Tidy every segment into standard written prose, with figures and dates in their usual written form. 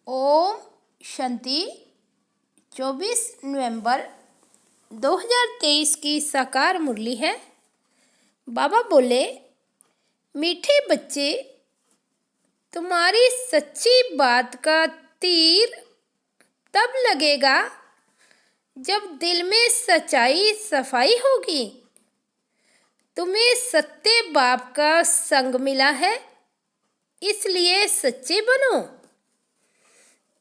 ओम शांति। 24 नवंबर 2023 की साकार मुरली है। बाबा बोले, मीठे बच्चे, तुम्हारी सच्ची बात का तीर तब लगेगा जब दिल में सच्चाई सफाई होगी। तुम्हें सत्य बाप का संग मिला है, इसलिए सच्चे बनो।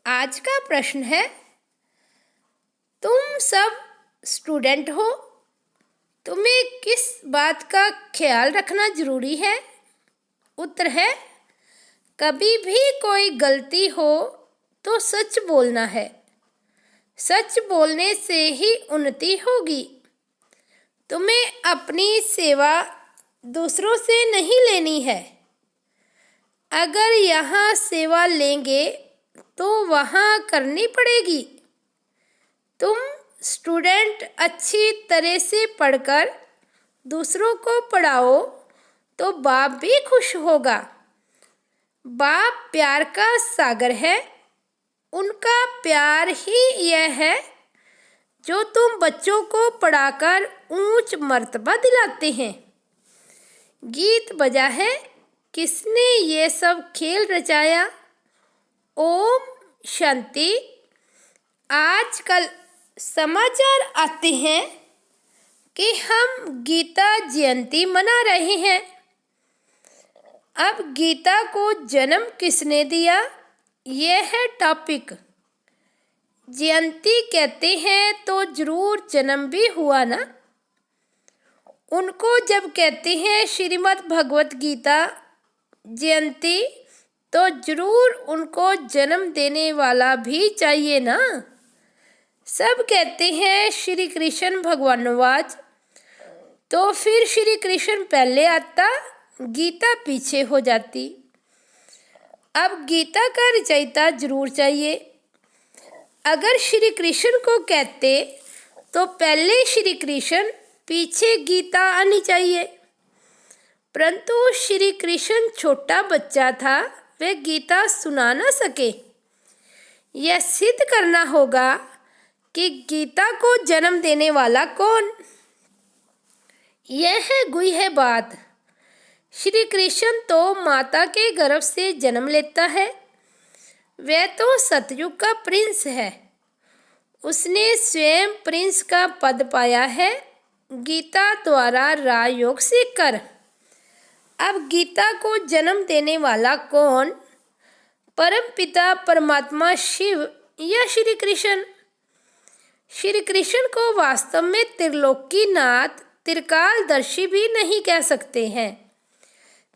आज का प्रश्न है, तुम सब स्टूडेंट हो, तुम्हें किस बात का ख्याल रखना जरूरी है? उत्तर है, कभी भी कोई गलती हो तो सच बोलना है। सच बोलने से ही उन्नति होगी। तुम्हें अपनी सेवा दूसरों से नहीं लेनी है। अगर यहाँ सेवा लेंगे तो वहाँ करनी पड़ेगी। तुम स्टूडेंट अच्छी तरह से पढ़कर दूसरों को पढ़ाओ तो बाप भी खुश होगा। बाप प्यार का सागर है। उनका प्यार ही यह है जो तुम बच्चों को पढ़ाकर ऊंच मर्तबा दिलाते हैं। गीत बजा है, किसने ये सब खेल रचाया? ओम शांति। आजकल समाचार आते हैं कि हम गीता जयंती मना रहे हैं। अब गीता को जन्म किसने दिया, यह है टॉपिक। जयंती कहते हैं तो जरूर जन्म भी हुआ ना। उनको जब कहते हैं श्रीमद् भगवत गीता जयंती तो जरूर उनको जन्म देने वाला भी चाहिए ना। सब कहते हैं श्री कृष्ण भगवानवाज, तो फिर श्री कृष्ण पहले आता, गीता पीछे हो जाती। अब गीता का रचयिता जरूर चाहिए। अगर श्री कृष्ण को कहते तो पहले श्री कृष्ण, पीछे गीता आनी चाहिए। परंतु श्री कृष्ण छोटा बच्चा था, वे गीता सुना न सके। यह सिद्ध करना होगा कि गीता को जन्म देने वाला कौन। यह है गुह्य बात। श्री कृष्ण तो माता के गर्भ से जन्म लेता है। वह तो सतयुग का प्रिंस है। उसने स्वयं प्रिंस का पद पाया है गीता द्वारा राजयोग सीखकर। अब गीता को जन्म देने वाला कौन? परम पिता परमात्मा शिव या श्री कृष्ण? श्री कृष्ण को वास्तव में त्रिलोकीनाथ, त्रिकालदर्शी भी नहीं कह सकते हैं।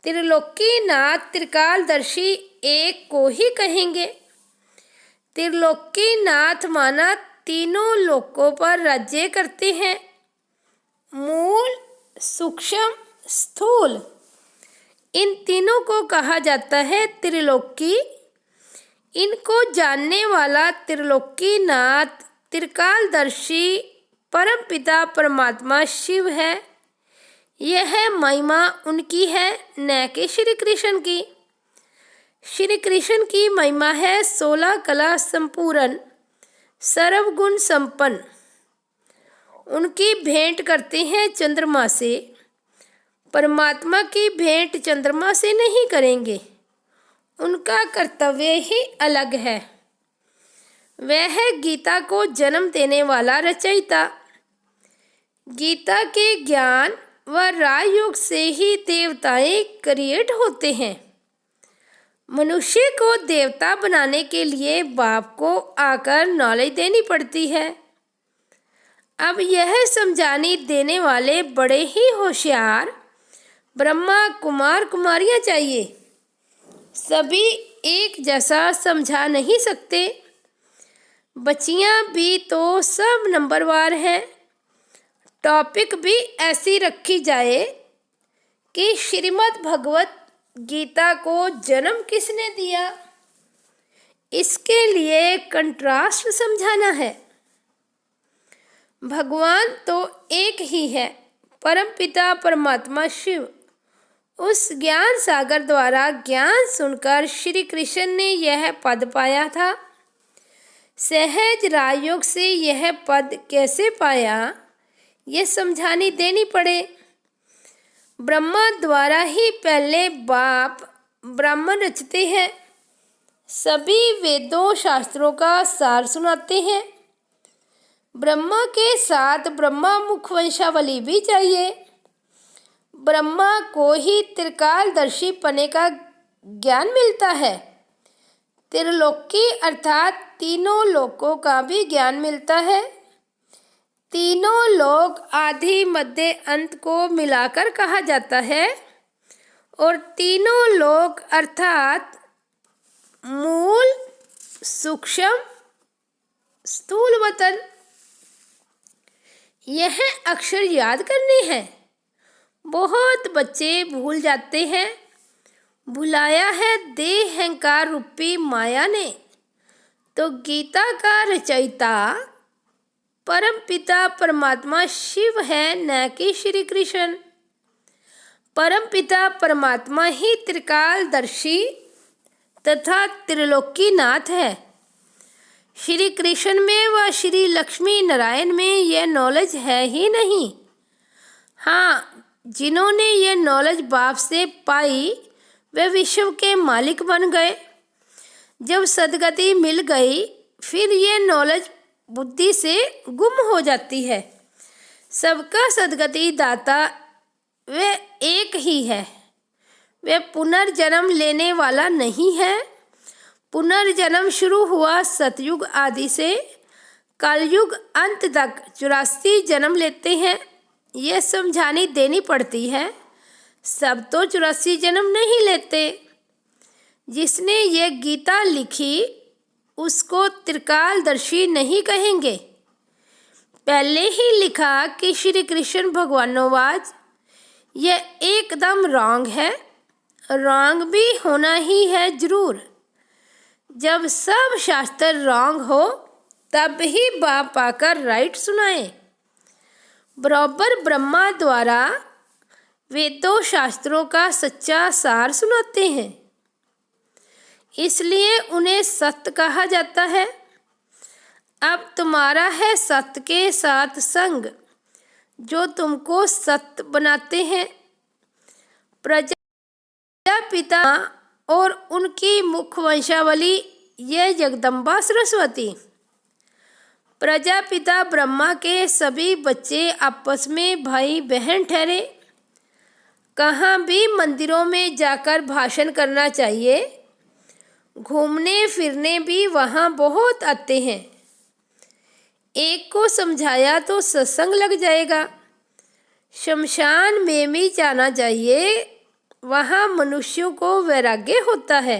त्रिलोकीनाथ, त्रिकालदर्शी एक को ही कहेंगे। त्रिलोकीनाथ माना तीनों लोकों पर राज्य करते हैं, मूल, सूक्ष्म, स्थूल। इन तीनों को कहा जाता है त्रिलोकी। इनको जानने वाला त्रिलोकीनाथ, त्रिकालदर्शी परमपिता परमात्मा शिव है। यह महिमा उनकी है, न कि श्री कृष्ण की। श्री कृष्ण की महिमा है 16 कला संपूर्ण, सर्वगुण संपन्न। उनकी भेंट करते हैं चंद्रमा से। परमात्मा की भेंट चंद्रमा से नहीं करेंगे। उनका कर्तव्य ही अलग है। वह है गीता को जन्म देने वाला रचयिता। गीता के ज्ञान व राजयोग से ही देवताएं क्रिएट होते हैं। मनुष्य को देवता बनाने के लिए बाप को आकर नॉलेज देनी पड़ती है। अब यह समझाने देने वाले बड़े ही होशियार ब्रह्मा कुमार कुमारियां चाहिए। सभी एक जैसा समझा नहीं सकते। बच्चियां भी तो सब नंबरवार हैं। टॉपिक भी ऐसी रखी जाए कि श्रीमद् भगवत गीता को जन्म किसने दिया, इसके लिए कंट्रास्ट समझाना है। भगवान तो एक ही है, परमपिता परमात्मा शिव। उस ज्ञान सागर द्वारा ज्ञान सुनकर श्री कृष्ण ने यह पद पाया था। सहज राजयोग से यह पद कैसे पाया, ये समझानी देनी पड़े। ब्रह्मा द्वारा ही पहले बाप ब्राह्मण रचते हैं, सभी वेदों शास्त्रों का सार सुनाते हैं। ब्रह्मा के साथ ब्रह्मा मुख वंशावली भी चाहिए। ब्रह्मा को ही त्रिकालदर्शी पने का ज्ञान मिलता है। त्रिलोकी अर्थात तीनों लोकों का भी ज्ञान मिलता है। तीनों लोक आदि मध्य अंत को मिलाकर कहा जाता है और तीनों लोक अर्थात मूल, सूक्ष्म, स्थूल वतन, यह अक्षर याद करने हैं। बहुत बच्चे भूल जाते हैं। भुलाया है देह अहंकार रूपी माया ने। तो गीता का रचयिता परम पिता परमात्मा शिव है, न कि श्री कृष्ण। परम पिता परमात्मा ही त्रिकालदर्शी तथा त्रिलोकीनाथ है। श्री कृष्ण में व श्री लक्ष्मी नारायण में यह नॉलेज है ही नहीं। हाँ, जिन्होंने ये नॉलेज बाप से पाई वे विश्व के मालिक बन गए। जब सद्गति मिल गई फिर ये नॉलेज बुद्धि से गुम हो जाती है। सबका सद्गति दाता वे एक ही है। वे पुनर्जन्म लेने वाला नहीं है। पुनर्जन्म शुरू हुआ सतयुग आदि से कलयुग अंत तक 84 जन्म लेते हैं। ये समझानी देनी पड़ती है। सब तो 84 जन्म नहीं लेते। जिसने ये गीता लिखी उसको त्रिकालदर्शी नहीं कहेंगे। पहले ही लिखा कि श्री कृष्ण भगवानोवाच, यह एकदम रॉन्ग है। रॉन्ग भी होना ही है जरूर। जब सब शास्त्र रॉन्ग हो तब ही बाप आकर राइट सुनाए। बराबर ब्रह्मा द्वारा वेदों शास्त्रों का सच्चा सार सुनाते हैं, इसलिए उन्हें सत्य कहा जाता है। अब तुम्हारा है सत्य के साथ संग, जो तुमको सत्य बनाते हैं। प्रजापिता और उनकी मुख वंशावली यह जगदम्बा सरस्वती। प्रजापिता ब्रह्मा के सभी बच्चे आपस में भाई बहन ठहरे। कहाँ भी मंदिरों में जाकर भाषण करना चाहिए। घूमने फिरने भी वहाँ बहुत आते हैं। एक को समझाया तो सत्संग लग जाएगा। शमशान में भी जाना चाहिए, वहाँ मनुष्यों को वैराग्य होता है।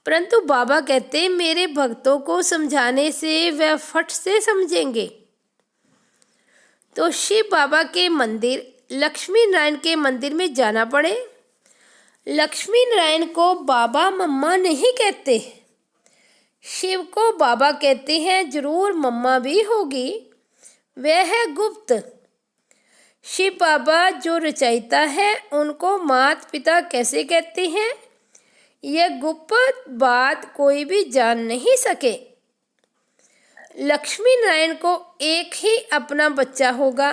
परंतु बाबा कहते मेरे भक्तों को समझाने से वह फट से समझेंगे। तो शिव बाबा के मंदिर लक्ष्मी नारायण के मंदिर में जाना पड़े। लक्ष्मी नारायण को बाबा मम्मा नहीं कहते। शिव को बाबा कहते हैं, जरूर मम्मा भी होगी, वह है गुप्त। शिव बाबा जो रचयिता है उनको माता पिता कैसे कहते हैं, यह गुप्त बात कोई भी जान नहीं सके। लक्ष्मी नारायण को एक ही अपना बच्चा होगा,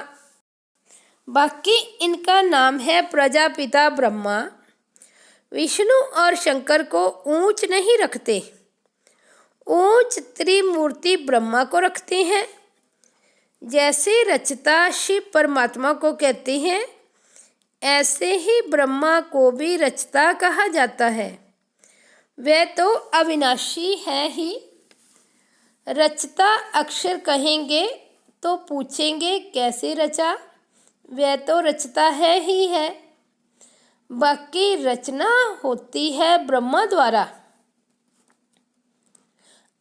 बाकी इनका नाम है प्रजापिता ब्रह्मा। विष्णु और शंकर को ऊंच नहीं रखते, ऊंच त्रिमूर्ति ब्रह्मा को रखते हैं। जैसे रचता शिव परमात्मा को कहते हैं, ऐसे ही ब्रह्मा को भी रचता कहा जाता है। वह तो अविनाशी है ही। रचता अक्षर कहेंगे तो पूछेंगे कैसे रचा, वह तो रचता है ही है। बाकी रचना होती है ब्रह्मा द्वारा।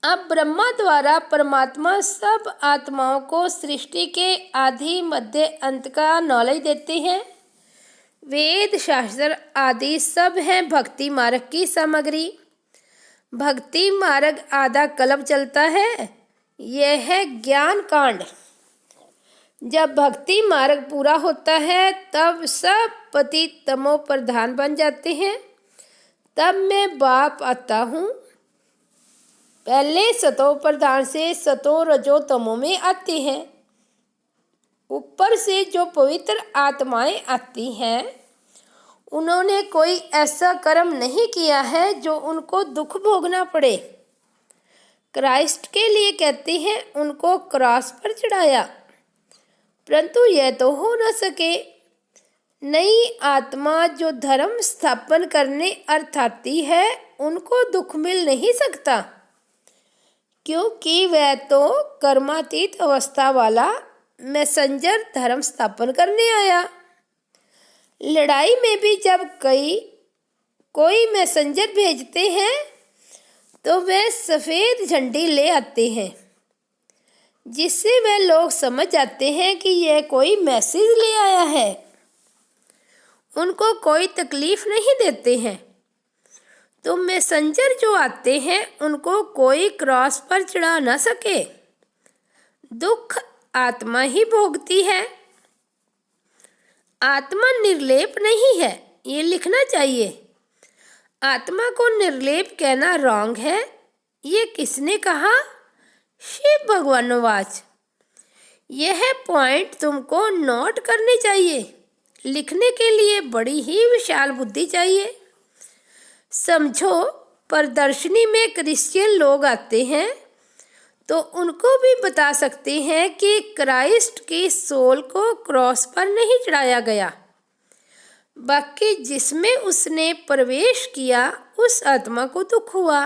अब ब्रह्मा द्वारा परमात्मा सब आत्माओं को सृष्टि के आदि मध्य अंत का नॉलेज देते हैं। वेद शास्त्र आदि सब हैं भक्ति मार्ग की सामग्री। भक्ति मार्ग आधा कल्प चलता है, यह है ज्ञान कांड। जब भक्ति मार्ग पूरा होता है तब सब पति तमो प्रधान बन जाते हैं। तब मैं बाप आता हूँ। पहले सतो प्रधान से सतो रजो तमो में आते हैं। ऊपर से जो पवित्र आत्माएं आती हैं उन्होंने कोई ऐसा कर्म नहीं किया है जो उनको दुख भोगना पड़े। क्राइस्ट के लिए कहते हैं उनको क्रॉस पर चढ़ाया, परंतु यह तो हो न सके। नई आत्मा जो धर्म स्थापन करने अर्थ आती है उनको दुख मिल नहीं सकता, क्योंकि वह तो कर्मातीत अवस्था वाला मैसेंजर धर्म स्थापन करने आया। लड़ाई में भी जब कोई मैसेंजर भेजते हैं तो वे सफ़ेद झंडी ले आते हैं, जिससे वे लोग समझ जाते हैं कि यह कोई मैसेज ले आया है। उनको कोई तकलीफ नहीं देते हैं। तो मैसेंजर जो आते हैं उनको कोई क्रॉस पर चढ़ा ना सके। दुख आत्मा ही भोगती है। आत्मा निर्लेप नहीं है, ये लिखना चाहिए। आत्मा को निर्लेप कहना रॉन्ग है। ये किसने कहा? शिव भगवानोवाच। यह पॉइंट तुमको नोट करने चाहिए। लिखने के लिए बड़ी ही विशाल बुद्धि चाहिए। समझो, प्रदर्शनी में क्रिश्चियन लोग आते हैं तो उनको भी बता सकते हैं कि क्राइस्ट की सोल को क्रॉस पर नहीं चढ़ाया गया, बाकी जिसमें उसने प्रवेश किया उस आत्मा को दुख हुआ।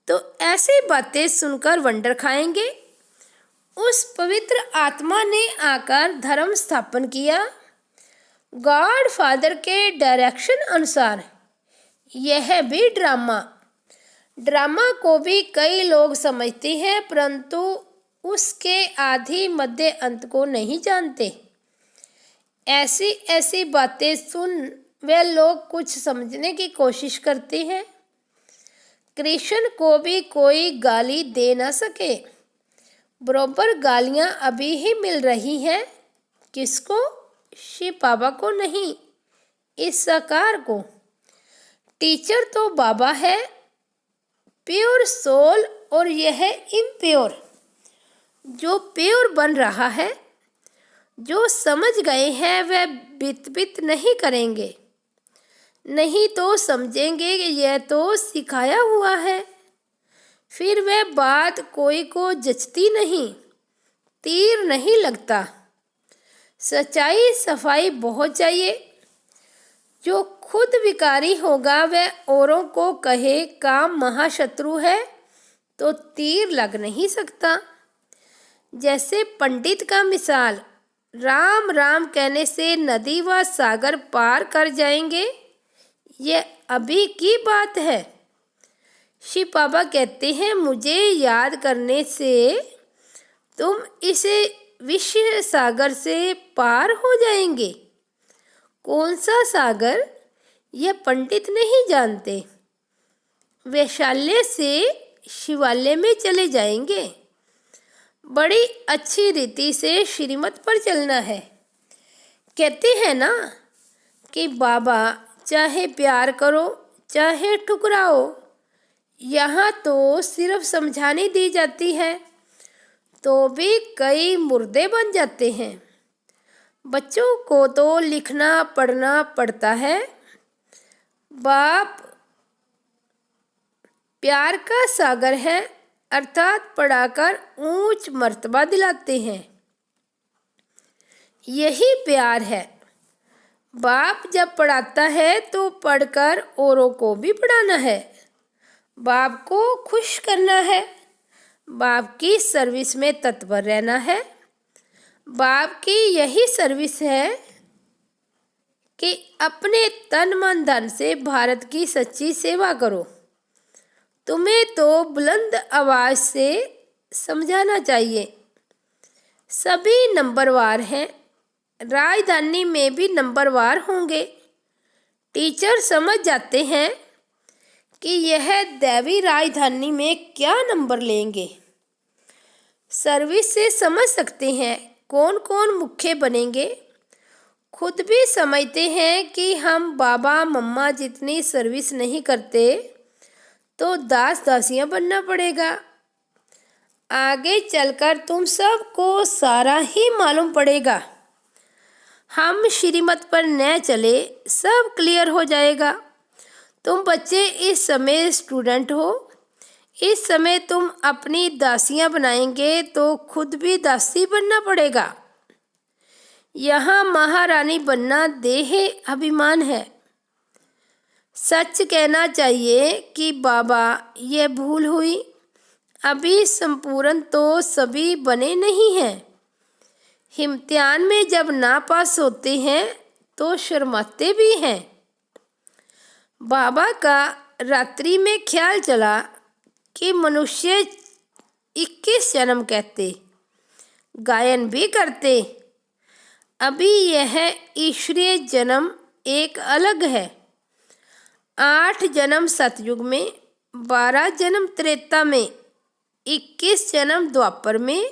तो ऐसी बातें सुनकर वंडर खाएंगे। उस पवित्र आत्मा ने आकर धर्म स्थापन किया गॉड फादर के डायरेक्शन अनुसार। यह भी ड्रामा को भी कई लोग समझते हैं, परंतु उसके आदि मध्य अंत को नहीं जानते। ऐसी ऐसी बातें सुन वे लोग कुछ समझने की कोशिश करते हैं। कृष्ण को भी कोई गाली दे न सके। बराबर गालियां अभी ही मिल रही हैं। किसको? शिव बाबा को नहीं, इस साकार को। टीचर तो बाबा है, प्योर सोल, और यह इम्प्योर। जो प्योर बन रहा है, जो समझ गए हैं वह बित नहीं करेंगे, नहीं तो समझेंगे कि यह तो सिखाया हुआ है। फिर वह बात कोई को जचती नहीं, तीर नहीं लगता। सच्चाई सफाई बहुत चाहिए। जो खुद विकारी होगा वह औरों को कहे काम महाशत्रु है तो तीर लग नहीं सकता। जैसे पंडित का मिसाल, राम राम कहने से नदी व सागर पार कर जाएंगे, ये अभी की बात है। शिव बाबा कहते हैं मुझे याद करने से तुम इसे विश्व सागर से पार हो जाएंगे। कौन सा सागर? यह पंडित नहीं जानते। वैशाल्य से शिवालय में चले जाएंगे। बड़ी अच्छी रीति से श्रीमत पर चलना है। कहते हैं ना कि बाबा चाहे प्यार करो चाहे ठुकराओ, यहाँ तो सिर्फ समझाने दी जाती है तो भी कई मुर्दे बन जाते हैं। बच्चों को तो लिखना पढ़ना पड़ता है। बाप प्यार का सागर है, अर्थात पढ़ाकर ऊंच मर्तबा दिलाते हैं। यही प्यार है। बाप जब पढ़ाता है तो पढ़कर औरों को भी पढ़ाना है। बाप को खुश करना है। बाप की सर्विस में तत्पर रहना है। बाप की यही सर्विस है कि अपने तन मन धन से भारत की सच्ची सेवा करो। तुम्हें तो बुलंद आवाज़ से समझाना चाहिए। सभी नंबरवार हैं, राजधानी में भी नंबरवार होंगे। टीचर समझ जाते हैं कि यह दैवी राजधानी में क्या नंबर लेंगे। सर्विस से समझ सकते हैं कौन कौन मुख्य बनेंगे? खुद भी समझते हैं कि हम बाबा मम्मा जितनी सर्विस नहीं करते तो दास दासियाँ बनना पड़ेगा। आगे चलकर तुम सबको सारा ही मालूम पड़ेगा। हम श्रीमत पर न चले, सब क्लियर हो जाएगा। तुम बच्चे इस समय स्टूडेंट हो, इस समय तुम अपनी दासियां बनाएंगे तो खुद भी दासी बनना पड़ेगा। यहाँ महारानी बनना देह अभिमान है। सच कहना चाहिए कि बाबा ये भूल हुई, अभी संपूर्ण तो सभी बने नहीं हैं। इम्तिहान में जब ना पास होते हैं तो शर्माते भी हैं। बाबा का रात्रि में ख्याल चला कि मनुष्य 21 जन्म कहते, गायन भी करते। अभी यह ईश्वरीय जन्म एक अलग है। 8 जन्म सतयुग में, 12 जन्म त्रेता में, 21 जन्म द्वापर में,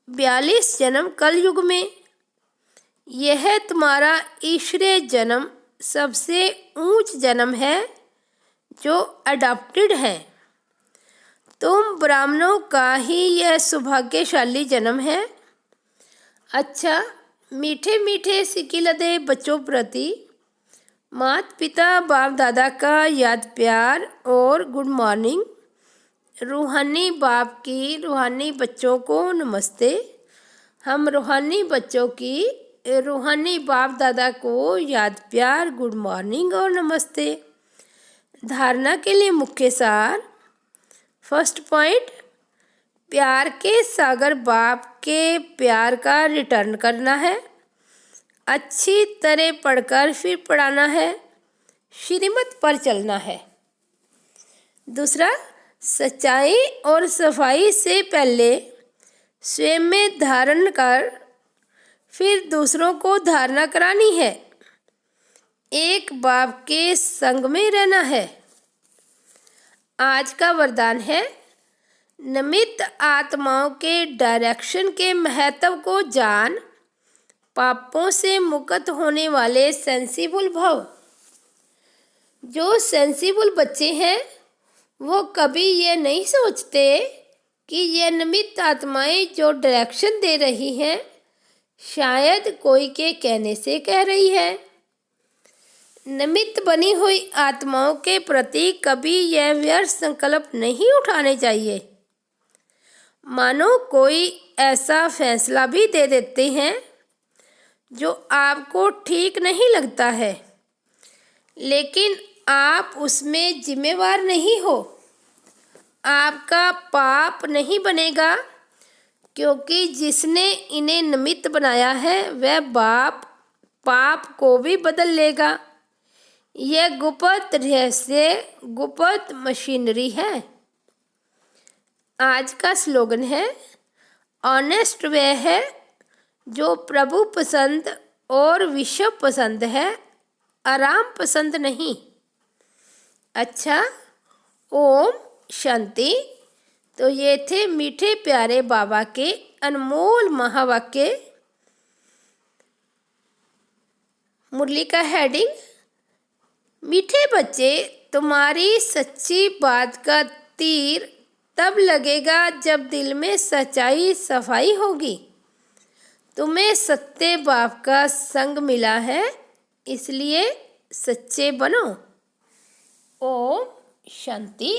42 जन्म कलयुग में। यह तुम्हारा ईश्वरीय जन्म सबसे ऊंच जन्म है जो अडॉप्टेड है। तुम ब्राह्मणों का ही यह सौभाग्यशाली जन्म है। अच्छा, मीठे मीठे सिकिलदे बच्चों प्रति माता पिता बाप दादा का याद प्यार और गुड मॉर्निंग। रूहानी बाप की रूहानी बच्चों को नमस्ते। हम रूहानी बच्चों की रूहानी बाप दादा को याद प्यार, गुड मॉर्निंग और नमस्ते। धारणा के लिए मुख्य सार। फर्स्ट पॉइंट, प्यार के सागर बाप के प्यार का रिटर्न करना है। अच्छी तरह पढ़कर फिर पढ़ाना है। श्रीमत पर चलना है। दूसरा, सच्चाई और सफाई से पहले स्वयं में धारण कर फिर दूसरों को धारणा करानी है। एक बाप के संग में रहना है। आज का वरदान है, नमित आत्माओं के डायरेक्शन के महत्व को जान, पापों से मुक्त होने वाले सेंसिबल भव। जो सेंसिबल बच्चे हैं वो कभी ये नहीं सोचते कि ये नमित आत्माएं जो डायरेक्शन दे रही हैं शायद कोई के कहने से कह रही है। निमित्त बनी हुई आत्माओं के प्रति कभी यह व्यर्थ संकल्प नहीं उठाने चाहिए। मानो कोई ऐसा फैसला भी दे देते हैं जो आपको ठीक नहीं लगता है, लेकिन आप उसमें जिम्मेवार नहीं हो। आपका पाप नहीं बनेगा, क्योंकि जिसने इन्हें निमित्त बनाया है वह बाप पाप को भी बदल लेगा। यह गुप्त रहस्य, गुप्त मशीनरी है। आज का स्लोगन है, ऑनेस्ट वह है जो प्रभु पसंद और विश्व पसंद है, आराम पसंद नहीं। अच्छा, ओम शांति। तो ये थे मीठे प्यारे बाबा के अनमोल महावाक्य। मुरली का हेडिंग, मीठे बच्चे, तुम्हारी सच्ची बात का तीर तब लगेगा जब दिल में सच्चाई सफाई होगी। तुम्हें सत्य बाप का संग मिला है, इसलिए सच्चे बनो। ओम शांति।